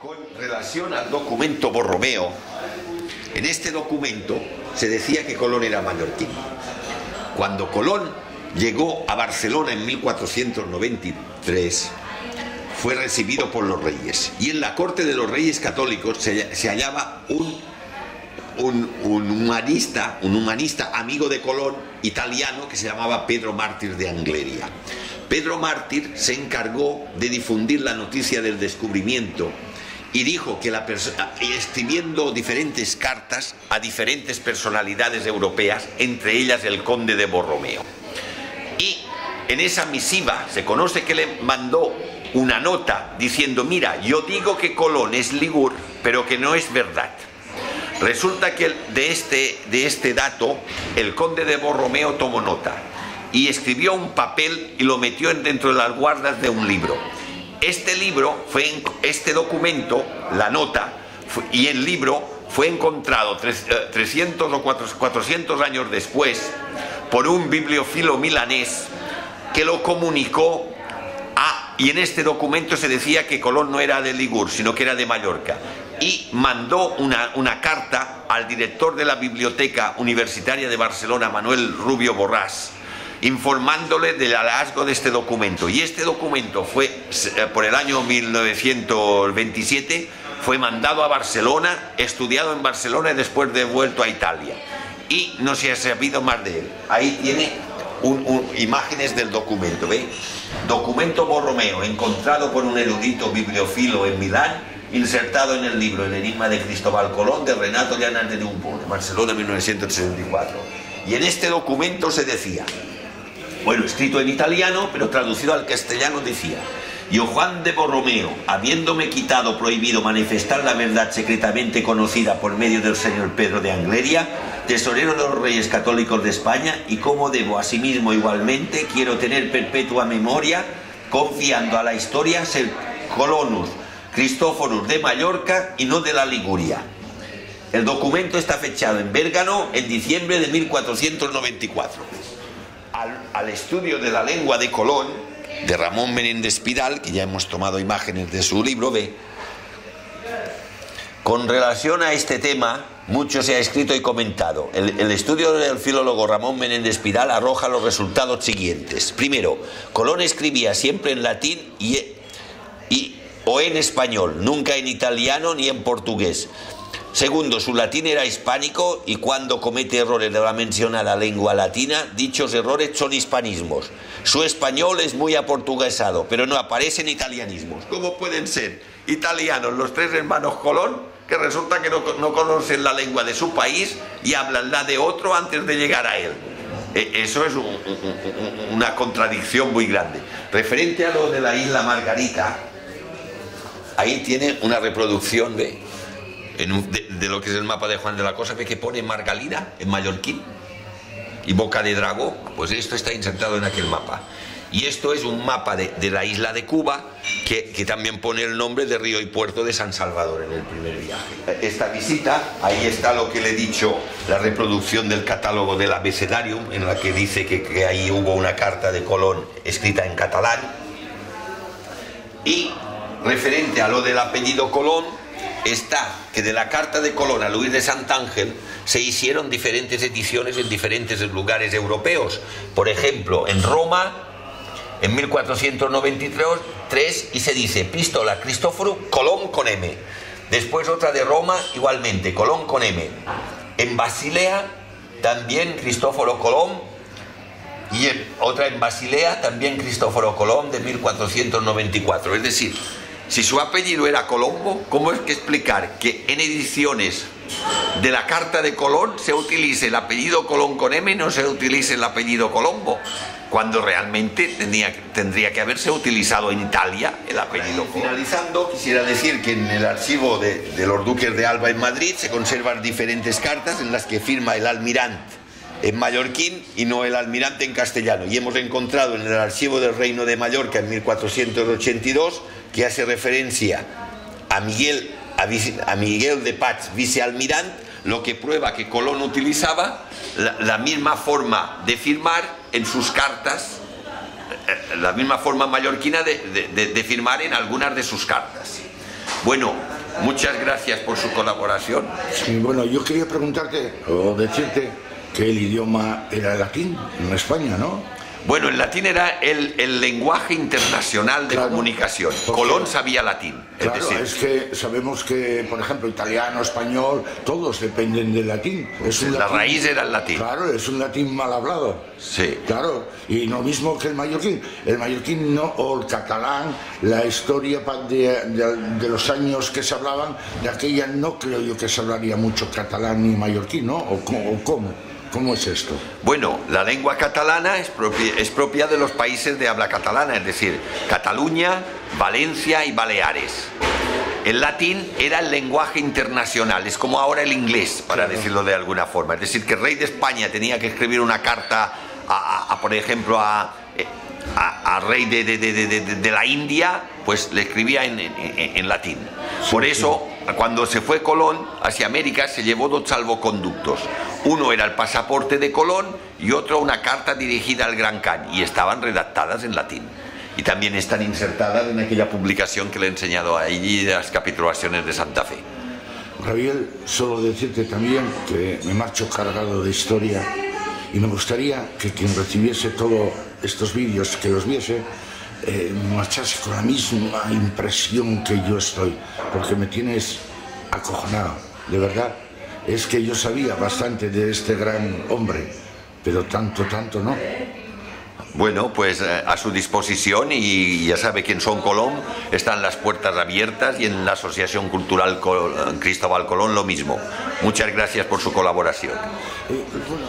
Con relación al documento Borromeo, en este documento se decía que Colón era mallorquín. Cuando Colón llegó a Barcelona en 1493, fue recibido por los reyes, y en la corte de los reyes católicos se hallaba un humanista amigo de Colón, italiano, que se llamaba Pedro Mártir de Angleria. Pedro Mártir se encargó de difundir la noticia del descubrimiento y dijo que escribiendo diferentes cartas a diferentes personalidades europeas, entre ellas el conde de Borromeo. Y en esa misiva se conoce que le mandó una nota diciendo: mira, yo digo que Colón es ligur, pero que no es verdad. Resulta que de este dato el conde de Borromeo tomó nota y escribió un papel y lo metió dentro de las guardas de un libro. Este documento, la nota y el libro, fue encontrado 300 o 400 años después por un bibliófilo milanés que lo comunicó y en este documento se decía que Colón no era de Ligur, sino que era de Mallorca, y mandó una carta al director de la Biblioteca Universitaria de Barcelona, Manuel Rubio Borràs, informándole del hallazgo de este documento. Y este documento fue, por el año 1927, fue mandado a Barcelona, estudiado en Barcelona y después devuelto a Italia. Y no se ha sabido más de él. Ahí tiene imágenes del documento, ¿ve? Documento Borromeo, encontrado por un erudito bibliófilo en Milán, insertado en el libro El enigma de Cristóbal Colón, de Renato Llanas de Dumbo, de Barcelona, 1974. Y en este documento se decía, bueno, escrito en italiano, pero traducido al castellano, decía: yo, Juan de Borromeo, habiéndome prohibido manifestar la verdad secretamente conocida por medio del señor Pedro de Angleria, tesorero de los Reyes Católicos de España, y como debo asimismo igualmente, quiero tener perpetua memoria, confiando a la historia ser Colonus Christophorus de Mallorca y no de la Liguria. El documento está fechado en Bérgamo en diciembre de 1494. Al estudio de la lengua de Colón, de Ramón Menéndez Pidal, que ya hemos tomado imágenes de su libro, ve. Con relación a este tema, mucho se ha escrito y comentado. El estudio del filólogo Ramón Menéndez Pidal arroja los resultados siguientes. Primero, Colón escribía siempre en latín o en español, nunca en italiano ni en portugués. Segundo, su latín era hispánico, y cuando comete errores de la mencionada lengua latina, dichos errores son hispanismos. Su español es muy aportuguesado, pero no aparecen italianismos. ¿Cómo pueden ser italianos los tres hermanos Colón, que resulta que no conocen la lengua de su país y hablan la de otro antes de llegar a él? Eso es una contradicción muy grande. Referente a lo de la isla Margarita, ahí tiene una reproducción de lo que es el mapa de Juan de la Cosa, ve que pone Margalida en mallorquín y Boca de Dragó. Pues esto está insertado en aquel mapa. Y esto es un mapa de la isla de Cuba que también pone el nombre de río y puerto de San Salvador en el primer viaje. Esta visita, ahí está lo que le he dicho, la reproducción del catálogo del Abecedarium, en la que dice que ahí hubo una carta de Colón escrita en catalán. Y referente a lo del apellido Colón, está que de la carta de Colón a Luis de Santángel se hicieron diferentes ediciones en diferentes lugares europeos. Por ejemplo, en Roma, en 1493, y se dice Epístola Cristoforo Colón con M. Después otra de Roma, igualmente, Colón con M. En Basilea, también Cristóforo Colón, y otra en Basilea, también Cristóforo Colón, de 1494. Es decir, si su apellido era Colombo, ¿cómo es que explicar que en ediciones de la carta de Colón se utilice el apellido Colón con M y no se utilice el apellido Colombo? Cuando realmente tendría que haberse utilizado en Italia el apellido Colón. Finalizando, quisiera decir que en el archivo de los duques de Alba en Madrid se conservan diferentes cartas en las que firma el almirante en mallorquín y no el almirante en castellano. Y hemos encontrado en el archivo del Reino de Mallorca en 1482 que hace referencia a Miguel de Paz, vicealmirante, lo que prueba que Colón utilizaba la misma forma de firmar en sus cartas, la misma forma mallorquina de firmar en algunas de sus cartas. Bueno, muchas gracias por su colaboración. Sí, bueno, yo quería preguntarte o decirte que el idioma era el latín en España, ¿no? Bueno, el latín era el lenguaje internacional de comunicación. Colón sabía latín. Claro, es que sabemos que, por ejemplo, italiano, español, todos dependen del latín. La raíz era el latín. Claro, es un latín mal hablado. Sí. Claro, y lo mismo que el mallorquín. El mallorquín no, o el catalán, la historia de los años que se hablaban, de aquella no creo yo que se hablaría mucho catalán ni mallorquín, ¿no? ¿O cómo? ¿Cómo es esto? Bueno, la lengua catalana es propia de los países de habla catalana, es decir, Cataluña, Valencia y Baleares. El latín era el lenguaje internacional, es como ahora el inglés, para decirlo de alguna forma. Es decir, que el rey de España tenía que escribir una carta, por ejemplo, a rey de la India, pues le escribía en latín. Por eso, cuando se fue Colón hacia América, se llevó dos salvoconductos. Uno era el pasaporte de Colón y otro una carta dirigida al Gran Khan, y estaban redactadas en latín. Y también están insertadas en aquella publicación que le he enseñado allí de las capitulaciones de Santa Fe. Javier, solo decirte también que me marcho cargado de historia y me gustaría que quien recibiese todos estos vídeos, que los viese, me marchase con la misma impresión que yo estoy, porque me tienes acojonado, de verdad. Es que yo sabía bastante de este gran hombre, pero tanto no. Bueno, pues a su disposición, y ya sabe que en Son Colón están las puertas abiertas, y en la Asociación Cultural Cristóbal Colón lo mismo. Muchas gracias por su colaboración. Bueno,